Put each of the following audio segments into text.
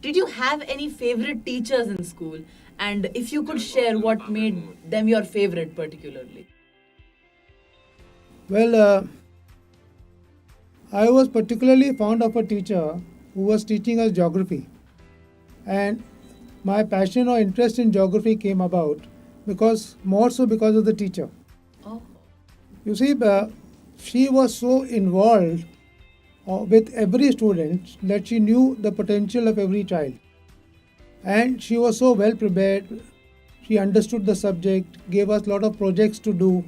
Did you have any favorite teachers in school? And if you could share what made them your favorite particularly? Well, I was particularly fond of a teacher who was teaching us geography. And my passion or interest in geography came about because more so because of the teacher. Oh, You see, she was so involved with every student that she knew the potential of every child. And she was so well prepared. She understood the subject, gave us a lot of projects to do,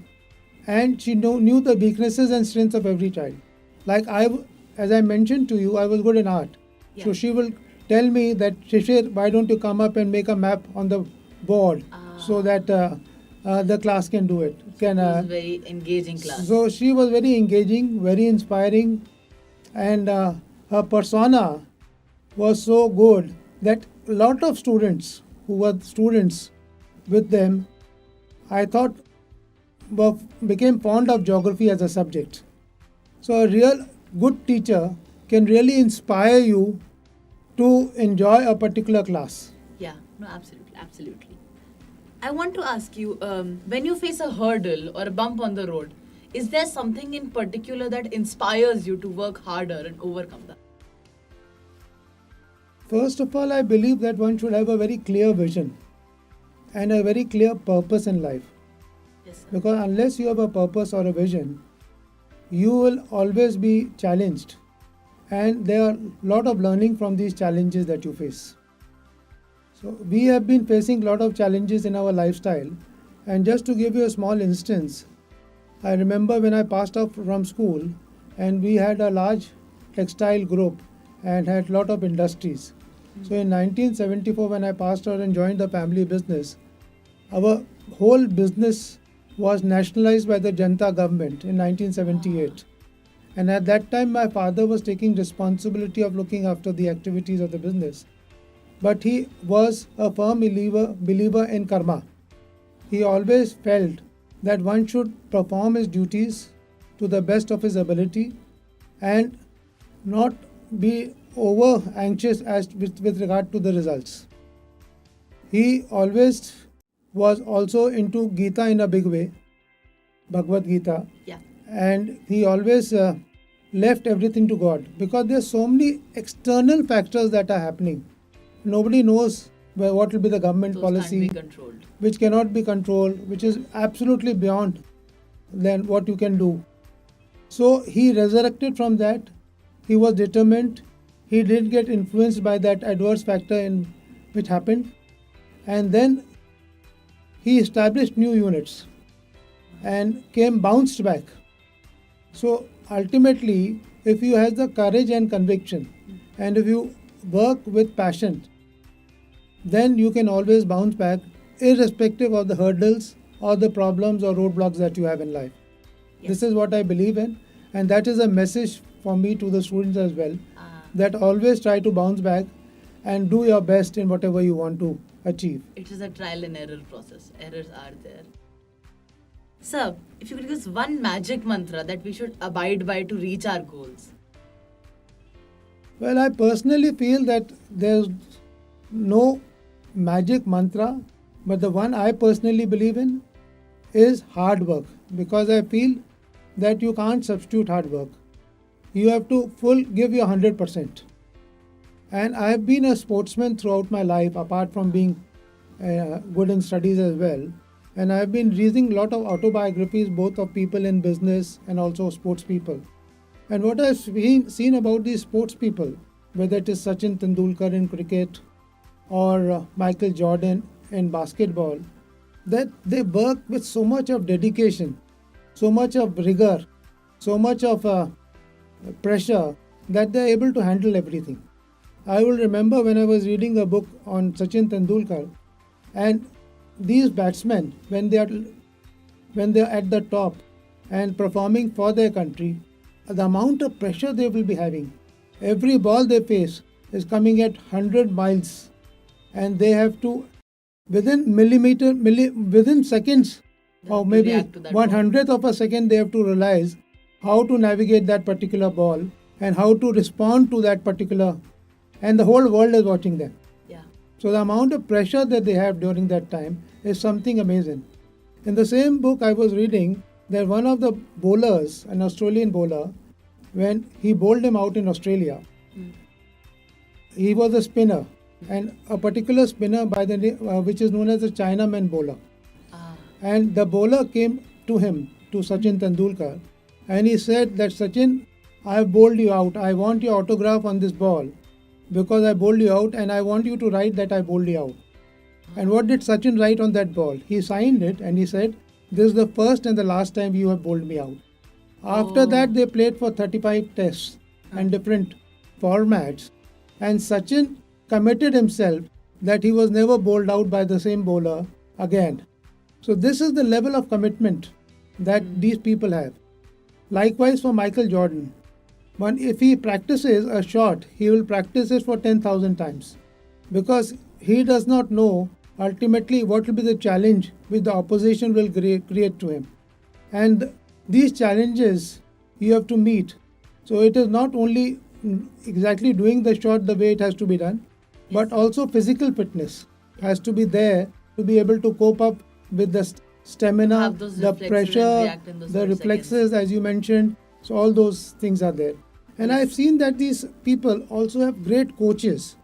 and she knew the weaknesses and strengths of every child. Like as I mentioned to you, I was good in art. So yeah. she will tell me that, Shishir, why don't you come up and make a map on the board so that the class can do it. It was a very engaging class. So she was very engaging, very inspiring, and her persona was so good that a lot of students who were students with them, I thought, became fond of geography as a subject. So a real good teacher can really inspire you to enjoy a particular class. Yeah, no, absolutely, absolutely. I want to ask you, when you face a hurdle or a bump on the road, is there something in particular that inspires you to work harder and overcome that? First of all, I believe that one should have a very clear vision and a very clear purpose in life. Yes, sir. Because unless you have a purpose or a vision, you will always be challenged. And there are a lot of learning from these challenges that you face. So we have been facing a lot of challenges in our lifestyle. And just to give you a small instance, I remember when I passed out from school and we had a large textile group and had a lot of industries. So in 1974, when I passed out and joined the family business, our whole business was nationalized by the Janta government in 1978. And at that time, my father was taking responsibility of looking after the activities of the business. But he was a firm believer in karma. He always felt that one should perform his duties to the best of his ability and not be over anxious with regard to the results. He always was also into Gita in a big way, Bhagavad Gita, Yeah. and he always left everything to God because there's so many external factors that are happening. Nobody knows what will be the government Those policy, can't be controlled. which cannot be controlled, which is absolutely beyond than what you can do. So he resurrected from that. He was determined. He didn't get influenced by that adverse factor in which happened, and then he established new units and came bounced back. So ultimately, if you have the courage and conviction, and if you work with passion, then you can always bounce back, irrespective of the hurdles or the problems or roadblocks that you have in life. Yes. This is what I believe in, and that is a message for me to the students as well. Ah. That always try to bounce back and do your best in whatever you want to achieve. It is a trial and error process. Errors are there. Sir, if you could give us one magic mantra that we should abide by to reach our goals. Well, I personally feel that there's no magic mantra, but the one I personally believe in is hard work, because I feel that you can't substitute hard work. You have to give your 100%. And I have been a sportsman throughout my life, apart from being good in studies as well. And I have been reading a lot of autobiographies, both of people in business and also sports people. And what I've seen about these sports people, whether it is Sachin Tendulkar in cricket or Michael Jordan in basketball, that they work with so much of dedication, so much of rigor, so much of pressure that they're able to handle everything. I will remember when I was reading a book on Sachin Tendulkar, and these batsmen, when they are at the top and performing for their country, the amount of pressure they will be having. Every ball they face is coming at 100 miles, and they have to, within seconds, They or have to maybe react to that 1/100th of a second, they have to realize how to navigate that particular ball and how to respond to that particular and the whole world is watching them. Yeah. So the amount of pressure that they have during that time is something amazing. In the same book, I was reading that one of the bowlers, an Australian bowler, when he bowled him out in Australia, he was a spinner, and a particular spinner by the which is known as the Chinaman bowler. Ah. And the bowler came to him, to Sachin Tendulkar, and he said that Sachin, I have bowled you out. I want your autograph on this ball because I bowled you out, and I want you to write that I bowled you out. And what did Sachin write on that ball? He signed it and he said, this is the first and the last time you have bowled me out. After Oh. that, they played for 35 tests and different formats. And Sachin committed himself that he was never bowled out by the same bowler again. So, this is the level of commitment that these people have. Likewise, for Michael Jordan, but if he practices a shot, he will practice it for 10,000 times because he does not know ultimately what will be the challenge which the opposition will create to him. And these challenges you have to meet. So it is not only exactly doing the shot the way it has to be done, but also physical fitness has to be there to be able to cope up with the stamina, Have those the reflexes and pressure, react in those the 30 reflexes, as you mentioned. So all those things are there. And Yes. I've seen that these people also have great coaches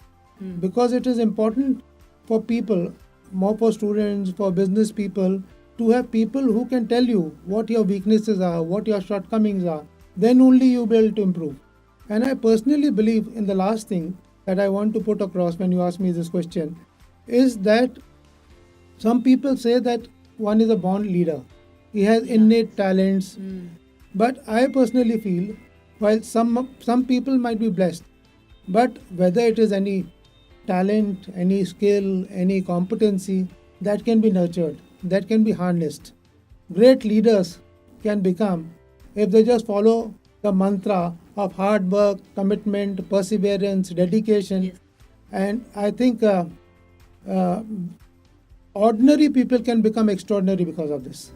because it is important for people, more for students, for business people, to have people who can tell you what your weaknesses are, what your shortcomings are. Then only you'll be able to improve. And I personally believe in the last thing that I want to put across when you ask me this question is that some people say that one is a born leader. He has innate talents. But I personally feel, while some people might be blessed, but whether it is any talent, any skill, any competency that can be nurtured, that can be harnessed. Great leaders can become if they just follow the mantra of hard work, commitment, perseverance, dedication. Yes. And I think ordinary people can become extraordinary because of this.